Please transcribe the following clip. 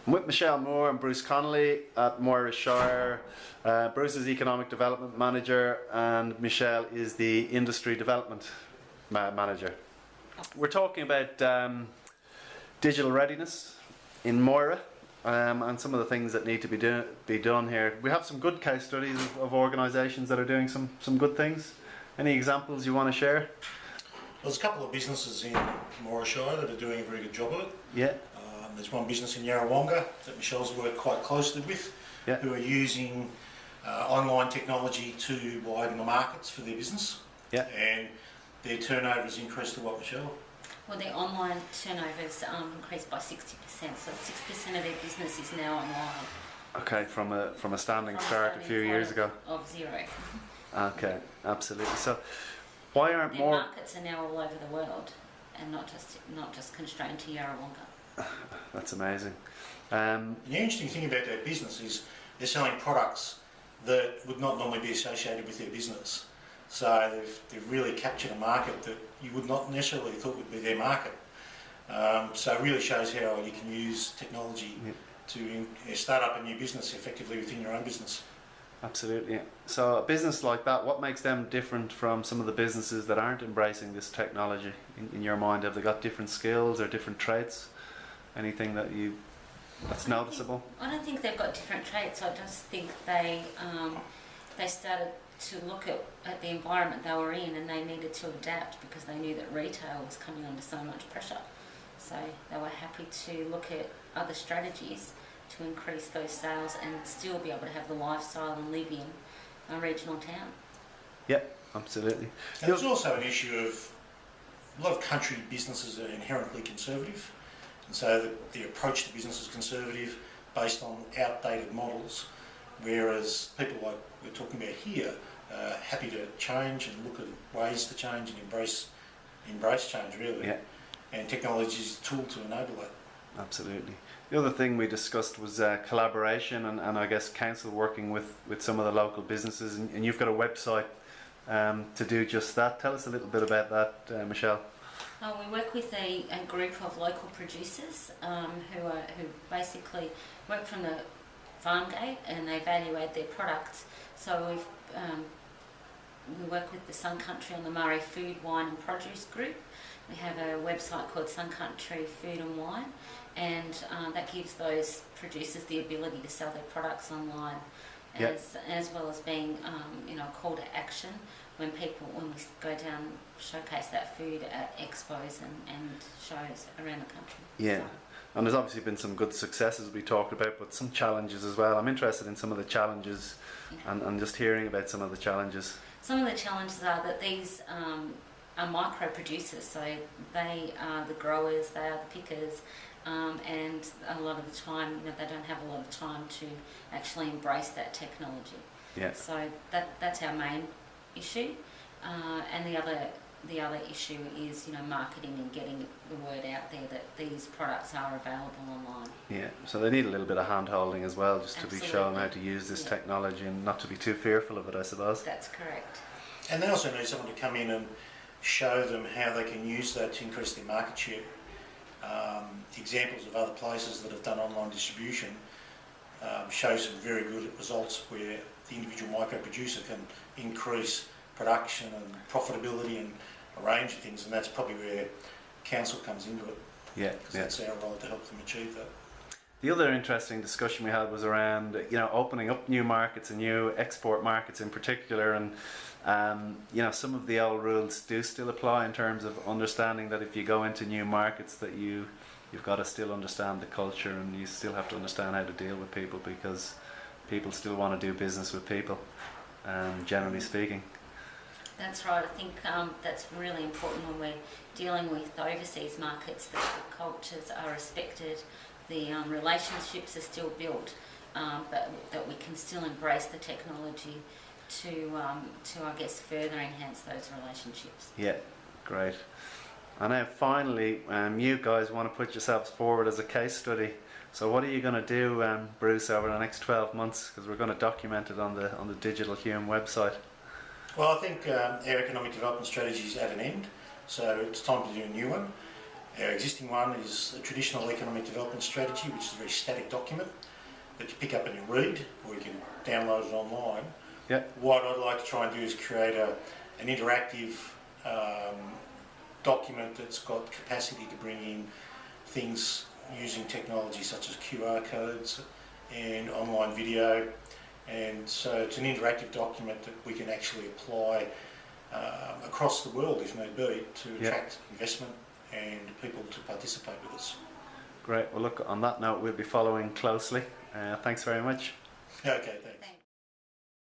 I'm with Michelle Moore and Bruce Connolly at Moira Shire. Bruce is Economic Development Manager and Michelle is the Industry Development Manager. We're talking about digital readiness in Moira and some of the things that need to be done here. We have some good case studies of organisations that are doing some good things. Any examples you want to share? Well, there's a couple of businesses in Moira Shire that are doing a very good job of it. Yeah. There's one business in Yarrawonga that Michelle's worked quite closely with, yeah, who are using online technology to widen the markets for their business. Yeah. And their turnover has increased to what, Michelle? Well, their online turnover's increased by 60%, so 6% of their business is now online. Okay, from a standing start a few years ago. Of zero. Okay, absolutely. So, why aren't their more markets are now all over the world, and not just constrained to Yarrawonga. That's amazing. The interesting thing about their business is they're selling products that would not normally be associated with their business. So they've really captured a market that you would not necessarily thought would be their market. So it really shows how you can use technology to start up a new business effectively within your own business. Absolutely. So a business like that, what makes them different from some of the businesses that aren't embracing this technology? In your mind, have they got different skills or different traits? Anything that's noticeable? I don't think they've got different traits. I just think they started to look at the environment they were in, and they needed to adapt because they knew that retail was coming under so much pressure. So they were happy to look at other strategies to increase those sales and still be able to have the lifestyle and live in a regional town. Yep, absolutely. And there's also an issue of a lot of country businesses are inherently conservative. And so the approach to business is conservative based on outdated models, whereas people like we're talking about here are happy to change and look at ways to change and embrace change, really. Yeah. And technology is a tool to enable that. Absolutely. The other thing we discussed was collaboration and I guess council working with some of the local businesses, and you've got a website to do just that. Tell us a little bit about that, Michelle. We work with a group of local producers who basically work from the farm gate, and they value add their products. So we work with the Sun Country on the Murray Food, Wine and Produce Group. We have a website called Sun Country Food and Wine, and that gives those producers the ability to sell their products online, as well as being a call to action when we go down showcase that food at expos and shows around the country. Yeah. And there's obviously been some good successes we talked about, but some challenges as well. I'm interested in some of the challenges and just hearing about some of the challenges. Some of the challenges are that these are micro producers, so they are the growers, they are the pickers, and a lot of the time they don't have a lot of time to actually embrace that technology. Yeah. So that's our main issue, and the other issue is marketing and getting the word out there that these products are available online. Yeah, so they need a little bit of hand holding as well, just to be shown how to use this technology and not to be too fearful of it, I suppose. That's correct. And they also need someone to come in and show them how they can use that to increase their market share. Examples of other places that have done online distribution show some very good results where the individual micro producer can increase production and profitability and a range of things, and that's probably where council comes into it. Yeah, because that's our role to help them achieve that. The other interesting discussion we had was around opening up new markets and new export markets in particular, and some of the old rules do still apply in terms of understanding that if you go into new markets that you've got to still understand the culture, and you still have to understand how to deal with people, because people still want to do business with people, generally speaking. That's right. I think that's really important when we're dealing with overseas markets, that the cultures are respected, the relationships are still built, but that we can still embrace the technology to I guess further enhance those relationships. Yeah, great. And now finally, you guys want to put yourselves forward as a case study. So what are you going to do, Bruce, over the next 12 months? Because we're going to document it on the Digital Hume website. Well, I think our economic development strategy is at an end, so it's time to do a new one. Our existing one is a traditional economic development strategy, which is a very static document that you pick up and you read, or you can download it online. Yeah. What I'd like to try and do is create an interactive document that's got capacity to bring in things using technology such as QR codes and online video. And so it's an interactive document that we can actually apply across the world, if need be, to attract investment and people to participate with us. Great. Well, look, on that note, we'll be following closely. Thanks very much. Okay, thanks.